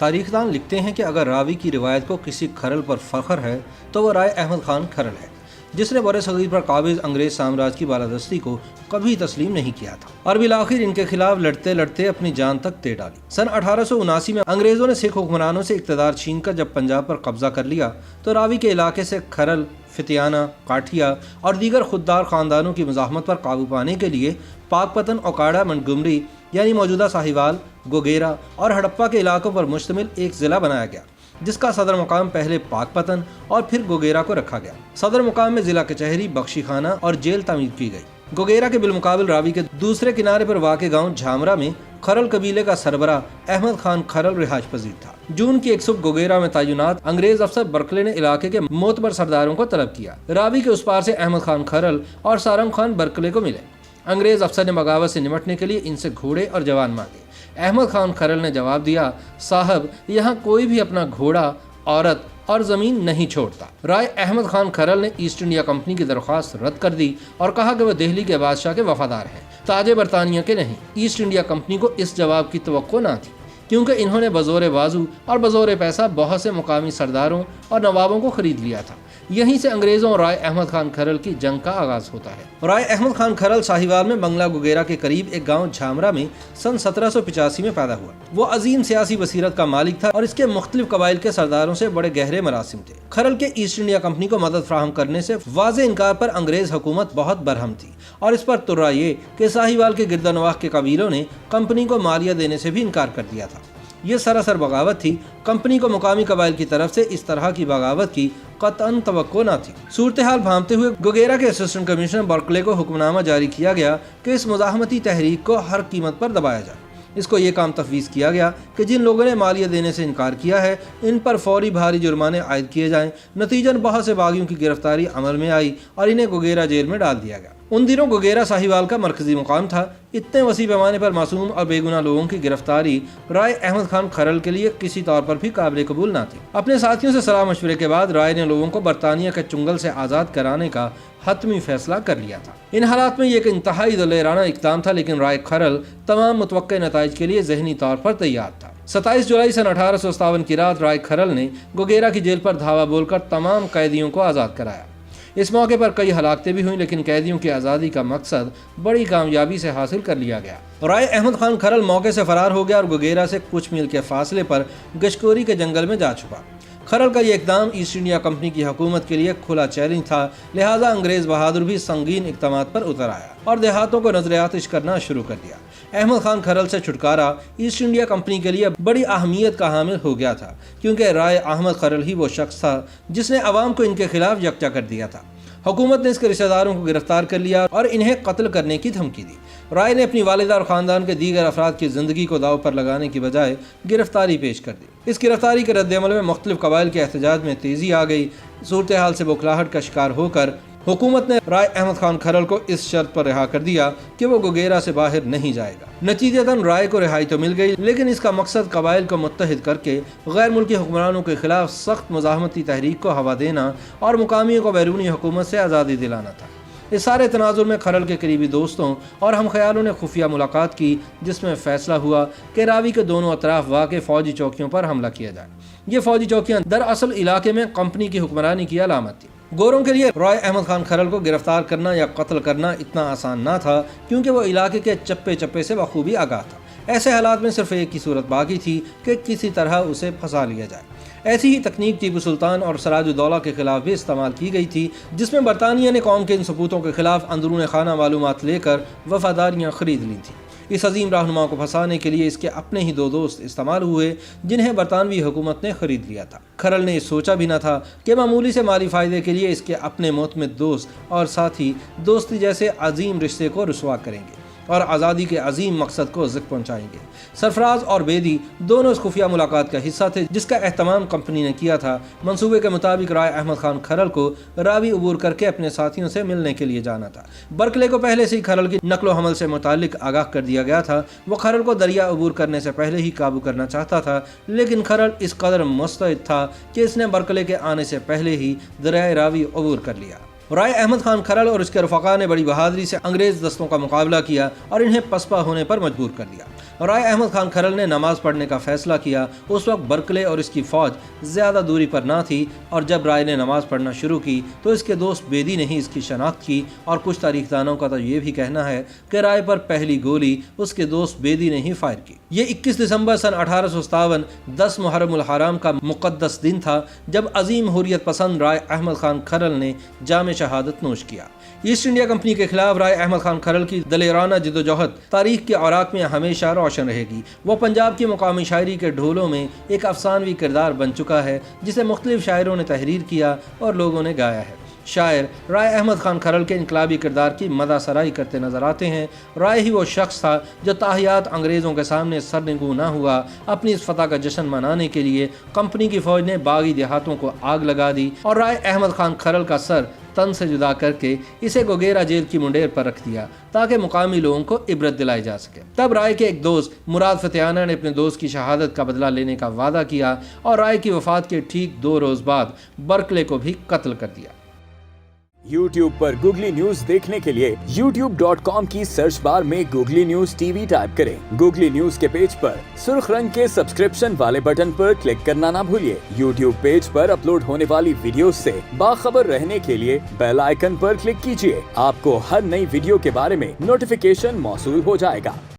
تاریخ دان لکھتے ہیں کہ اگر راوی کی روایت کو کسی کھرل پر فخر ہے تو وہ رائے احمد خان کھرل ہے، جس نے بر صغیر پر قابض انگریز سامراج کی بالادستی کو کبھی تسلیم نہیں کیا تھا اور بالآخر ان کے خلاف لڑتے لڑتے اپنی جان تک دے ڈالی۔ سن 1879 میں انگریزوں نے سکھ حکمرانوں سے اقتدار چھین کر جب پنجاب پر قبضہ کر لیا تو راوی کے علاقے سے کھرل، فتیانہ، کاٹھیا اور دیگر خوددار خاندانوں کی مزاحمت پر قابو پانے کے لیے پاک پتن، اوکاڑا، منٹگمری یعنی موجودہ ساہیوال، گوگیرا اور ہڑپا کے علاقوں پر مشتمل ایک ضلع بنایا گیا، جس کا صدر مقام پہلے پاک پتن اور پھر گوگیرا کو رکھا گیا۔ صدر مقام میں ضلع کچہری، بخشی خانہ اور جیل تعمیر کی گئی۔ گوگیرا کے بالمقابل راوی کے دوسرے کنارے پر واقع گاؤں جھامرا میں کھرل قبیلے کا سربراہ احمد خان کھرل رہائش پذیر تھا۔ جون کی ایک صبح گوگیرا میں تعینات انگریز افسر برکلے نے علاقے کے معتبر سرداروں کو طلب کیا۔ راوی کے اس پار سے احمد خان کھرل اور سارنگ خان برکلے کو ملے۔ انگریز افسر نے بغاوت سے نمٹنے کے لیے ان سے گھوڑے اور جوان مانگے۔ احمد خان کھرل نے جواب دیا، صاحب یہاں کوئی بھی اپنا گھوڑا، عورت اور زمین نہیں چھوڑتا۔ رائے احمد خان کھرل نے ایسٹ انڈیا کمپنی کی درخواست رد کر دی اور کہا کہ وہ دہلی کے بادشاہ کے وفادار ہیں، تاج برطانیہ کے نہیں۔ ایسٹ انڈیا کمپنی کو اس جواب کی توقع نہ تھی، کیونکہ انہوں نے بزور بازو اور بزور پیسہ بہت سے مقامی سرداروں اور نوابوں کو خرید لیا تھا۔ یہیں سے انگریزوں اور رائے احمد خان کھرل کی جنگ کا آغاز ہوتا ہے۔ رائے احمد خان کھرل ساہیوال میں بنگلہ گوگیرا کے قریب ایک گاؤں جھامرا میں سن 1785 میں پیدا ہوا۔ وہ عظیم سیاسی بصیرت کا مالک تھا اور اس کے مختلف قبائل کے سرداروں سے بڑے گہرے مراسم تھے۔ کھرل کے ایسٹ انڈیا کمپنی کو مدد فراہم کرنے سے واضح انکار پر انگریز حکومت بہت برہم تھی، اور اس پر ترا یہ کہ ساہیوال کے گرد و نواح کے قبیلوں نے کمپنی کو مالیہ دینے سے بھی انکار کر دیا تھا۔ یہ سراسر بغاوت تھی۔ کمپنی کو مقامی قبائل کی طرف سے اس طرح کی بغاوت کی قطعاً توقع نہ تھی۔ صورتحال بھانپتے ہوئے گوگیرا کے اسسٹنٹ کمشنر برکلے کو حکم نامہ جاری کیا گیا کہ اس مزاحمتی تحریک کو ہر قیمت پر دبایا جائے۔ اس کو یہ کام تفویض کیا گیا کہ جن لوگوں نے مالیہ دینے سے انکار کیا ہے ان پر فوری بھاری جرمانے عائد کیے جائیں۔ نتیجاً بہت سے باغیوں کی گرفتاری عمل میں آئی اور انہیں گوگیرا جیل میں ڈال دیا گیا۔ ان دنوں گوگیرا ساہیوال کا مرکزی مقام تھا۔ اتنے وسیع پیمانے پر معصوم اور بے گناہ لوگوں کی گرفتاری رائے احمد خان کھرل کے لیے کسی طور پر بھی قابل قبول نہ تھی۔ اپنے ساتھیوں سے صلاح مشورے کے بعد رائے نے لوگوں کو برطانیہ کے چنگل سے آزاد کرانے کا حتمی فیصلہ کر لیا تھا۔ ان حالات میں یہ ایک انتہائی دلیرانہ اقدام تھا، لیکن رائے کھرل تمام متوقع نتائج کے لیے ذہنی طور پر تیار تھا۔ 27 جولائی سن 1857 کی رات رائے کھرل نے گوگیرا کی جیل پر دھاوا بول کر تمام قیدیوں کو آزاد کرایا۔ اس موقع پر کئی ہلاکتیں بھی ہوئیں، لیکن قیدیوں کی آزادی کا مقصد بڑی کامیابی سے حاصل کر لیا گیا۔ رائے احمد خان کھرل موقع سے فرار ہو گیا اور گوگیرا سے کچھ میل کے فاصلے پر گشکوری کے جنگل میں جا چھپا۔ کھرل کا یہ اقدام ایسٹ انڈیا کمپنی کی حکومت کے لیے کھلا چیلنج تھا، لہٰذا انگریز بہادر بھی سنگین اقدامات پر اتر آیا اور دیہاتوں کو نظر آتش کرنا شروع کر دیا۔ احمد خان کھرل سے چھٹکارا ایسٹ انڈیا کمپنی کے لیے بڑی اہمیت کا حامل ہو گیا تھا، کیونکہ رائے احمد کھرل ہی وہ شخص تھا جس نے عوام کو ان کے خلاف یکجا کر دیا تھا۔ حکومت نے اس کے رشتہ داروں کو گرفتار کر لیا اور انہیں قتل کرنے کی دھمکی دی۔ رائے نے اپنی والدہ اور خاندان کے دیگر افراد کی زندگی کو داؤ پر لگانے کی بجائے گرفتاری پیش کر دی۔ اس گرفتاری کے رد عمل میں مختلف قبائل کے احتجاج میں تیزی آ گئی۔ صورتحال سے بوکھلاہٹ کا شکار ہو کر حکومت نے رائے احمد خان کھرل کو اس شرط پر رہا کر دیا کہ وہ گوگیرا سے باہر نہیں جائے گا۔ نتیجتاً رائے کو رہائی تو مل گئی، لیکن اس کا مقصد قبائل کو متحد کر کے غیر ملکی حکمرانوں کے خلاف سخت مزاحمتی تحریک کو ہوا دینا اور مقامیوں کو بیرونی حکومت سے آزادی دلانا تھا۔ اس سارے تناظر میں کھرل کے قریبی دوستوں اور ہم خیالوں نے خفیہ ملاقات کی، جس میں فیصلہ ہوا کہ راوی کے دونوں اطراف واقع فوجی چوکیوں پر حملہ کیا جائے۔ یہ فوجی چوکیاں دراصل علاقے میں کمپنی کی حکمرانی کی علامت تھی۔ گوروں کے لیے رائے احمد خان کھرل کو گرفتار کرنا یا قتل کرنا اتنا آسان نہ تھا، کیونکہ وہ علاقے کے چپے چپے سے بخوبی آگاہ تھا۔ ایسے حالات میں صرف ایک ہی صورت باقی تھی کہ کسی طرح اسے پھنسا لیا جائے۔ ایسی ہی تکنیک ٹیپو سلطان اور سراج الدولہ کے خلاف بھی استعمال کی گئی تھی، جس میں برطانیہ نے قوم کے ان سپوتوں کے خلاف اندرون خانہ معلومات لے کر وفاداریاں خرید لی تھیں۔ اس عظیم رہنما کو پھنسانے کے لیے اس کے اپنے ہی دو دوست استعمال ہوئے، جنہیں برطانوی حکومت نے خرید لیا تھا۔ کھرل نے سوچا بھی نہ تھا کہ معمولی سے مالی فائدے کے لیے اس کے اپنے معتمد دوست اور ساتھی دوستی جیسے عظیم رشتے کو رسوا کریں گے اور آزادی کے عظیم مقصد کو زک پہنچائیں گے۔ سرفراز اور بیدی دونوں اس خفیہ ملاقات کا حصہ تھے، جس کا اہتمام کمپنی نے کیا تھا۔ منصوبے کے مطابق رائے احمد خان کھرل کو راوی عبور کر کے اپنے ساتھیوں سے ملنے کے لیے جانا تھا۔ برکلے کو پہلے سے ہی کھرل کی نقل و حمل سے متعلق آگاہ کر دیا گیا تھا۔ وہ کھرل کو دریا عبور کرنے سے پہلے ہی قابو کرنا چاہتا تھا، لیکن کھرل اس قدر مستعد تھا کہ اس نے برکلے کے آنے سے پہلے ہی دریائے راوی عبور کر لیا۔ رائے احمد خان کھرل اور اس کے رفقا نے بڑی بہادری سے انگریز دستوں کا مقابلہ کیا اور انہیں پسپا ہونے پر مجبور کر دیا۔ رائے احمد خان کھرل نے نماز پڑھنے کا فیصلہ کیا۔ اس وقت برکلے اور اس کی فوج زیادہ دوری پر نہ تھی، اور جب رائے نے نماز پڑھنا شروع کی تو اس کے دوست بیدی نے ہی اس کی شناخت کی، اور کچھ تاریخ دانوں کا تو یہ بھی کہنا ہے کہ رائے پر پہلی گولی اس کے دوست بیدی نے ہی فائر کی۔ یہ 21 دسمبر سن 1857 10 محرم الحرام کا مقدس دن تھا جب عظیم حریت پسند رائے احمد خان کھرل نے جام شہادت نوش کیا۔ ایسٹ انڈیا کمپنی کے خلاف رائے احمد خان کھرل کی دلیرانہ جدوجہد تاریخ کے اوراق میں ہمیشہ روشن رہے گی۔ وہ پنجاب کی مقامی شاعری کے ڈھولوں میں ایک افسانوی کردار بن چکا ہے جسے مختلف شاعروں نے تحریر کیا اور لوگوں نے گایا ہے۔ شاعر رائے احمد خان کھرل کے انقلابی کردار کی مدح سرائی کرتے نظر آتے ہیں۔ رائے ہی وہ شخص تھا جو تاحیات انگریزوں کے سامنے سرنگوں نہ ہوا۔ اپنی اس فتح کا جشن منانے کے لیے کمپنی کی فوج نے باغی دیہاتوں کو آگ لگا دی اور رائے احمد خان کھرل کا سر تن سے جدا کر کے اسے گوگیرا جیل کی منڈیر پر رکھ دیا تاکہ مقامی لوگوں کو عبرت دلائی جا سکے۔ تب رائے کے ایک دوست مراد فتحانہ نے اپنے دوست کی شہادت کا بدلہ لینے کا وعدہ کیا اور رائے کی وفات کے ٹھیک 2 روز بعد برکلے کو بھی قتل کر دیا۔ YouTube پر گوگلی نیوز دیکھنے کے لیے youtube.com کی سرچ بار میں googly news T V type کریں۔ گوگلی نیوز کے پیج پر سرخ رنگ کے سبسکرپشن والے بٹن پر کلک کرنا نہ بھولیے۔ YouTube پیج پر اپلوڈ ہونے والی ویڈیوز سے باخبر رہنے کے لیے بیل آئیکن پر کلک کیجیے۔ آپ کو ہر نئی ویڈیو کے بارے میں نوٹیفیکیشن موصول ہو جائے گا۔